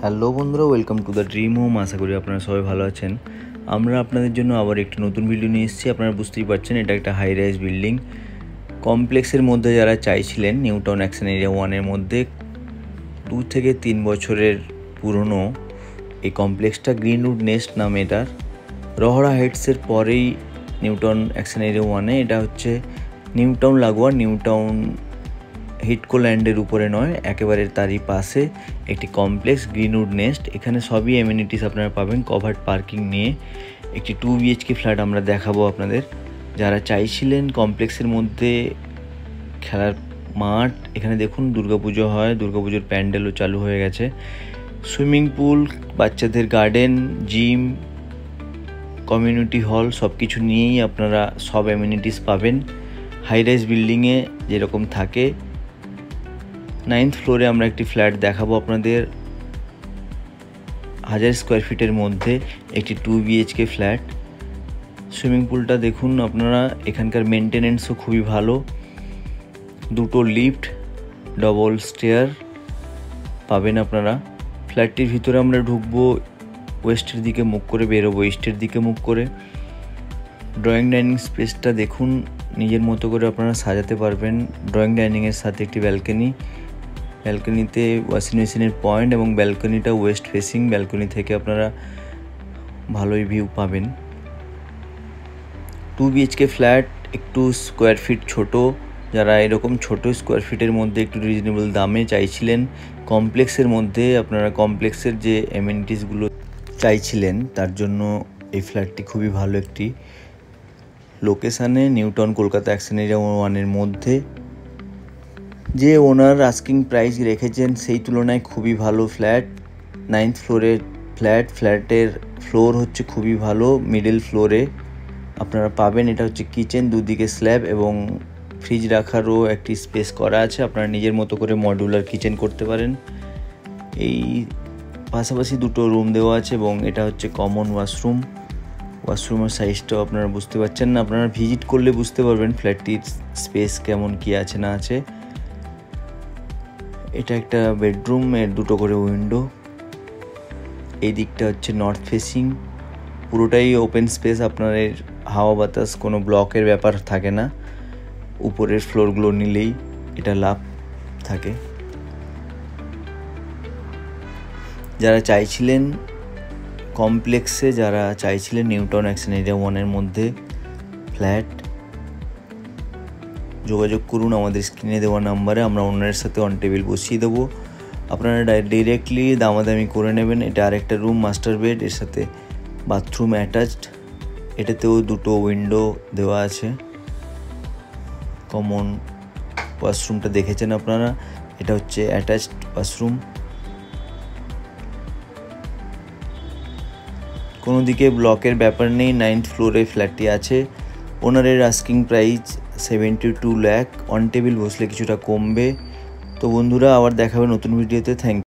Hello বন্ধুরা, welcome to the dream home. আশা করি আপনারা সবাই ভালো আছেন। আমরা আপনাদের জন্য আবার একটি নতুন ভিডিও নিয়ে এসেছি। আপনারা বুঝতেই পারছেন এটা একটা হাই রাইজ বিল্ডিং কমপ্লেক্সের মধ্যে। যারা চাইছিলেন নিউ টাউন অ্যাকশন এরিয়া 1-এর মধ্যে 2 থেকে 3 বছরের পুরনো এই কমপ্লেক্সটা গ্রিনউড নেস্ট নামে, এটার রহরা হাইটসের পরেই নিউ টাউন অ্যাকশন এরিয়া 1-এ। এটা হচ্ছে নিউ টাউন লাগোয়া, নিউ টাউন হিটকো ল্যান্ডের উপরে নয়, একেবারে তারই পাশে একটি কমপ্লেক্স গ্রিনউড নেস্ট। এখানে সবই অ্যামিনিটিস আপনারা পাবেন, কভার্ড পার্কিং নিয়ে একটি 2 BHK ফ্ল্যাট আমরা দেখাবো আপনাদের। যারা চাইছিলেন কমপ্লেক্সের মধ্যে খেলার মাঠ, এখানে দেখুন দুর্গাপুজো হয়, দুর্গাপুজোর প্যান্ডেলও চালু হয়ে গেছে। সুইমিং পুল, বাচ্চাদের গার্ডেন, জিম, কমিউনিটি হল সব কিছু নিয়েই আপনারা সব অ্যামিনিটিস পাবেন হাই রাইজ বিল্ডিংয়ে যেরকম থাকে। 9th ফ্লোরে আমরা একটি ফ্ল্যাট দেখাবো আপনাদের, 1000 স্কোয়ার ফিটের মধ্যে একটি 2 BHK ফ্ল্যাট। সুইমিং পুলটা দেখুন আপনারা, এখানকার মেনটেনেন্সও খুবই ভালো। 2টো লিফট, ডবল স্টেয়ার পাবেন আপনারা। ফ্ল্যাটটির ভিতরে আমরা ঢুকবো, ওয়েস্টের দিকে মুখ করে বেরোবো ইস্টের দিকে মুখ করে। ড্রয়িং ডাইনিং স্পেসটা দেখুন, নিজের মতো করে আপনারা সাজাতে পারবেন। ড্রয়িং ডাইনিংয়ের সাথে একটি ব্যালকনিতে ওয়াশিং মেশিনের পয়েন্ট, এবং ব্যালকনিটা ওয়েস্ট ফেসিং। ব্যালকনি থেকে আপনারা ভালোই ভিউ পাবেন। 2 BHK ফ্ল্যাট, একটু স্কোয়ার ফিট ছোট। যারা এরকম ছোট স্কোয়ার ফিটের মধ্যে একটু রিজনেবল দামে চাইছিলেন কমপ্লেক্সের মধ্যে, আপনারা কমপ্লেক্সের যে অ্যামিনিটিসগুলো চাইছিলেন তার জন্য এই ফ্ল্যাটটি খুবই ভালো একটি লোকেশানে, new town Kolkata action area 1-এর মধ্যে। যে ওনার আস্কিং প্রাইস রেখেছেন সেই তুলনায় খুবই ভালো ফ্ল্যাট। 9th ফ্লোরের ফ্ল্যাটের ফ্লোর হচ্ছে খুবই ভালো, মিডল ফ্লোরে আপনারা পাবেন। এটা হচ্ছে কিচেন, দুদিকে স্ল্যাব এবং ফ্রিজ রাখারও একটি স্পেস করা আছে। আপনারা নিজের মতো করে মডিউলার কিচেন করতে পারেন। এই পাশাপাশি 2টো রুম দেওয়া আছে, এবং এটা হচ্ছে কমন ওয়াশরুমের সাইজটাও আপনারা বুঝতে পারছেন না, আপনারা ভিজিট করলে বুঝতে পারবেন ফ্ল্যাটটির স্পেস কেমন কি আছে না আছে। এটা একটা বেডরুম, এর 2টো করে উইন্ডো। এই দিকটা হচ্ছে নর্থ ফেসিং, পুরোটাই ওপেন স্পেস। আপনার হাওয়া বাতাস কোনো ব্লকের ব্যাপার থাকে না, উপরের ফ্লোরগুলো নিলেই এটা লাভ থাকে। যারা চাইছিলেন কমপ্লেক্সে, যারা চাইছিলেন নিউ টাউন অ্যাকশন এরিয়া 1-এর মধ্যে ফ্ল্যাট, যোগাযোগ করুন আমাদের স্ক্রিনে দেওয়া নাম্বারে। আমরা ওনারের সাথে অন টেবিল বসিয়ে দেবো, আপনারা ডিরেক্টলি দামাদামি করে নেবেন। এটা আরেকটা রুম, মাস্টার বেড, এর সাথে বাথরুম অ্যাটাচড। এটাতেও 2টো উইন্ডো দেওয়া আছে। কমন ওয়াশরুমটা দেখেছেন আপনারা, এটা হচ্ছে অ্যাটাচড ওয়াশরুম। কোনো দিকে ব্লকের ব্যাপার নেই। 9th ফ্লোরে ফ্ল্যাটটি আছে। ওনারের asking price 72 lakh. On table বসলে কিছুটা কমবে। তো বন্ধুরা, আবার দেখাবে নতুন ভিডিওতে। Thank you.